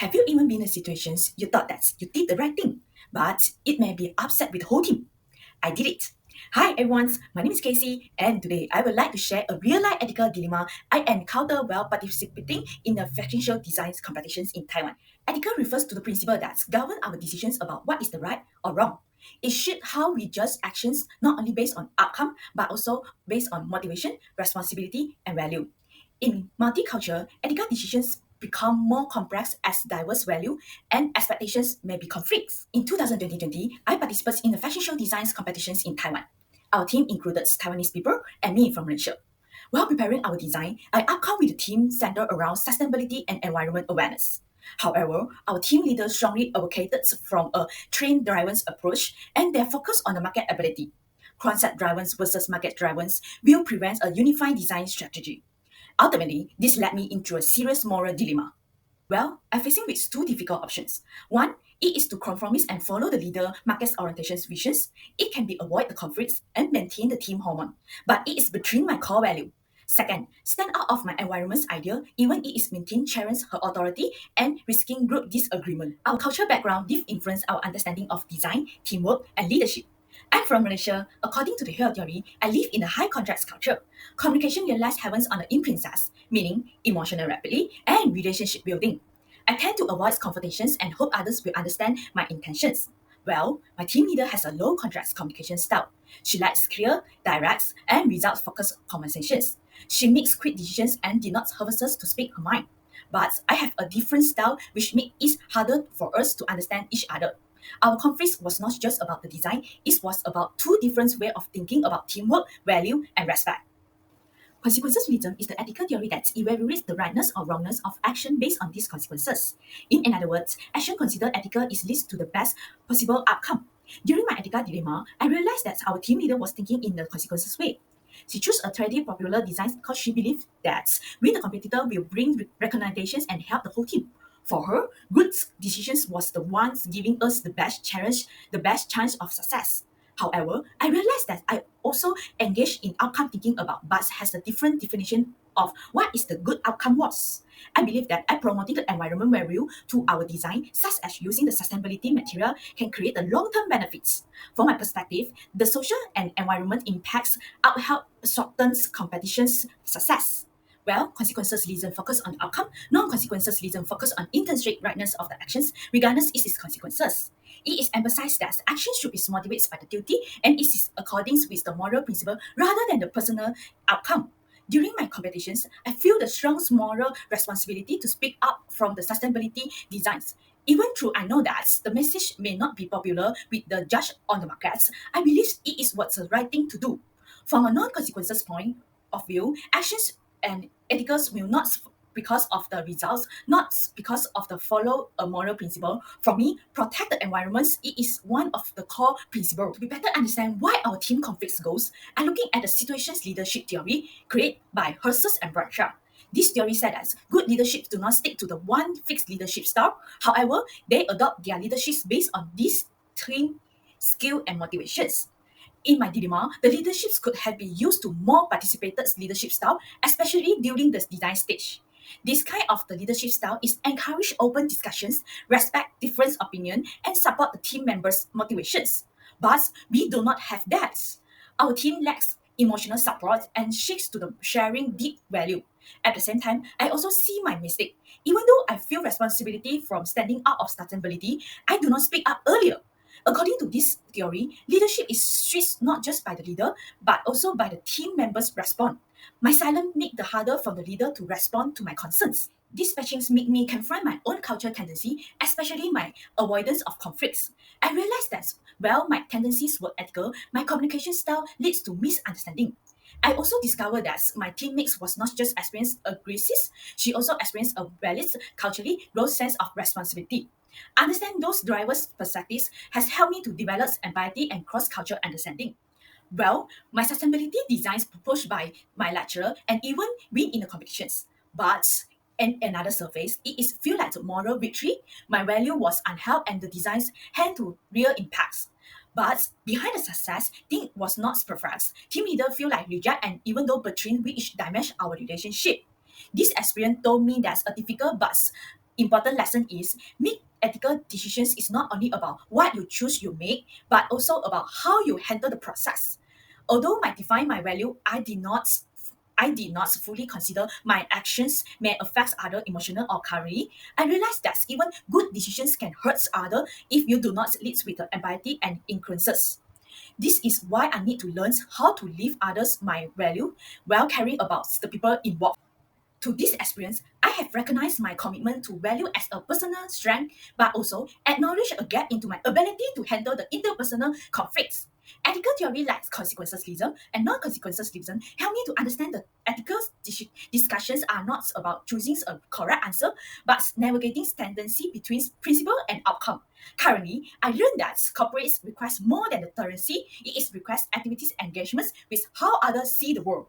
Have you even been in situations you thought that you did the right thing, but it may be upset with the whole team? I did it. Hi everyone, my name is Kessy, and today I would like to share a real-life ethical dilemma I encountered while participating in the fashion show design competitions in Taiwan. Ethical refers to the principle that governs our decisions about what is the right or wrong. It shapes how we judge actions not only based on outcome, but also based on motivation, responsibility, and value. In multicultural, ethical decisions become more complex as diverse value and expectations may be conflicts. In 2020, I participated in the fashion show designs competitions in Taiwan. Our team included Taiwanese people and me from Malaysia. While preparing our design, I outcome with the team centered around sustainability and environment awareness. However, our team leader strongly advocated from a train-driven approach and their focus on the market ability. Concept-driven versus market-driven will prevent a unified design strategy. Ultimately, this led me into a serious moral dilemma. Well, I'm facing with two difficult options. One, it is to compromise and follow the leader market's orientation's visions. It can be avoid the conflicts and maintain the team harmony, but it is betraying my core value. Second, stand out of my environment's idea, even it is maintain Sharon's her authority and risking group disagreement. Our cultural background did influence our understanding of design, teamwork, and leadership. I'm from Malaysia. According to the Hill theory, I live in a high contrast culture. Communication relies heavens on the imprints, meaning emotional rapidly and relationship building. I tend to avoid confrontations and hope others will understand my intentions. Well, my team leader has a low contrast communication style. She likes clear, direct, and results-focused conversations. She makes quick decisions and did not hesitate us to speak her mind. But I have a different style which makes it harder for us to understand each other. Our conflict was not just about the design, it was about two different ways of thinking about teamwork, value, and respect. Consequentialism is the ethical theory that evaluates the rightness or wrongness of action based on these consequences. In other words, action considered ethical is leads to the best possible outcome. During my ethical dilemma, I realized that our team leader was thinking in the consequences way. She chose a trendy popular design because she believed that with the competitor will bring recognitions and help the whole team. For her, good decisions was the ones giving us the best chance of success. However, I realized that I also engaged in outcome thinking about but has a different definition of what is the good outcome was. I believe that I promoting the environment value to our design, such as using the sustainability material, can create a long-term benefits. From my perspective, the social and environment impacts outhelp shortens competition's success. Well, consequentialism focus on outcome, non-consequentialism focus on intrinsic rightness of the actions, regardless of its consequences. It is emphasized that action should be motivated by the duty and it is according with the moral principle rather than the personal outcome. During my competitions, I feel the strong moral responsibility to speak up from the sustainability designs. Even though I know that the message may not be popular with the judge on the markets, I believe it is what's the right thing to do. From a non-consequences point of view, actions and ethicals will not because of the results, not because of the follow a moral principle. For me, protect the environments, it is one of the core principles. To be better understand why our team conflicts goes, I'm looking at the situations leadership theory created by Herseth and Bradshaw. This theory said that good leaderships do not stick to the one fixed leadership style. However, they adopt their leaderships based on these three skill and motivations. In my dilemma, the leaderships could have been used to more participated leadership style, especially during the design stage. This kind of the leadership style is encourage open discussions, respect different opinion, and support the team members' motivations. But we do not have that. Our team lacks emotional support and shifts to the sharing deep value. At the same time, I also see my mistake. Even though I feel responsibility from standing out of sustainability, I do not speak up earlier. According to this theory, leadership is stressed not just by the leader, but also by the team members' response. My silence make the harder for the leader to respond to my concerns. These patchings make me confront my own cultural tendency, especially my avoidance of conflicts. I realized that, while my tendencies were ethical, my communication style leads to misunderstanding. I also discovered that my teammates was not just experienced aggressive, she also experienced a valid, culturally growth sense of responsibility. Understand those drivers' perspectives has helped me to develop empathy and cross-cultural understanding. Well, my sustainability designs proposed by my lecturer and even win in the competitions. But in another surface, it is feel like a moral victory. My value was unheld and the designs hand to real impacts. But behind the success, thing was not perfect. Team leader feel like reject and even though between which damage our relationship. This experience told me that's a difficult but important lesson is make ethical decisions is not only about what you choose you make, but also about how you handle the process. Although I define my value, I did not fully consider my actions may affect other emotional or career. I realized that even good decisions can hurt other if you do not lead with the empathy and influences. This is why I need to learn how to live others my value while caring about the people involved. To this experience, I have recognized my commitment to value as a personal strength, but also acknowledge a gap into my ability to handle the interpersonal conflicts. Ethical theory like consequentialism and non-consequentialism help me to understand the ethical discussions are not about choosing a correct answer, but navigating tendency between principle and outcome. Currently, I learned that corporates request more than the currency, it is request activities engagements with how others see the world.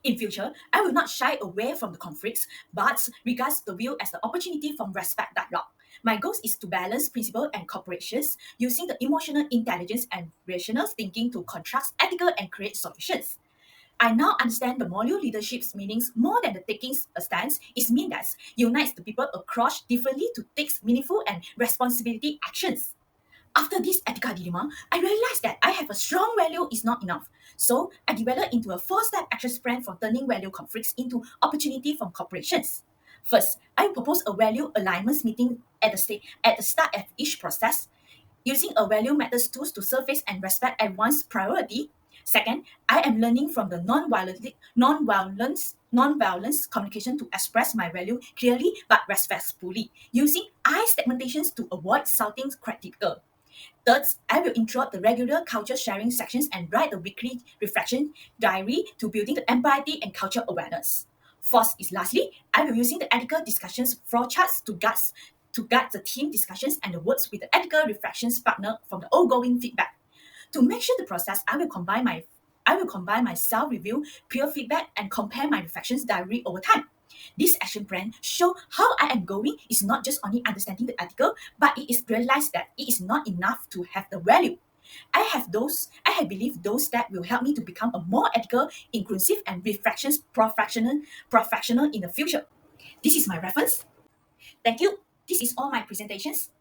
In future, I will not shy away from the conflicts, but regards the view as the opportunity from respect dialogue. My goal is to balance principle and corporations using the emotional intelligence and rational thinking to contrast ethical and create solutions. I now understand the moral leadership's meanings more than the taking a stance. It means that unites the people across differently to take meaningful and responsibility actions. After this ethical dilemma, I realized that I have a strong value is not enough. So I developed into a four-step action plan for turning value conflicts into opportunity from corporations. First, I propose a value alignment meeting at the start of each process, using a value methods tools to surface and respect everyone's priority. Second, I am learning from the non-violence communication to express my value clearly but respectfully, using I segmentations to avoid sounding critical. Third, I will interrupt the regular culture sharing sections and write a weekly reflection diary to building the empathy and culture awareness. Fourth is lastly, I will using the ethical discussions flow charts to guide the team discussions and the works with the ethical reflections partner from the ongoing feedback. To make sure the process, I will combine my self-review, peer feedback, and compare my reflections diary over time. This action plan show how I am going is not just only understanding the article, but it is realized that it is not enough to have the value. I have believed those that will help me to become a more ethical, inclusive, and reflections professional in the future. This is my reference. Thank you. This is all my presentations.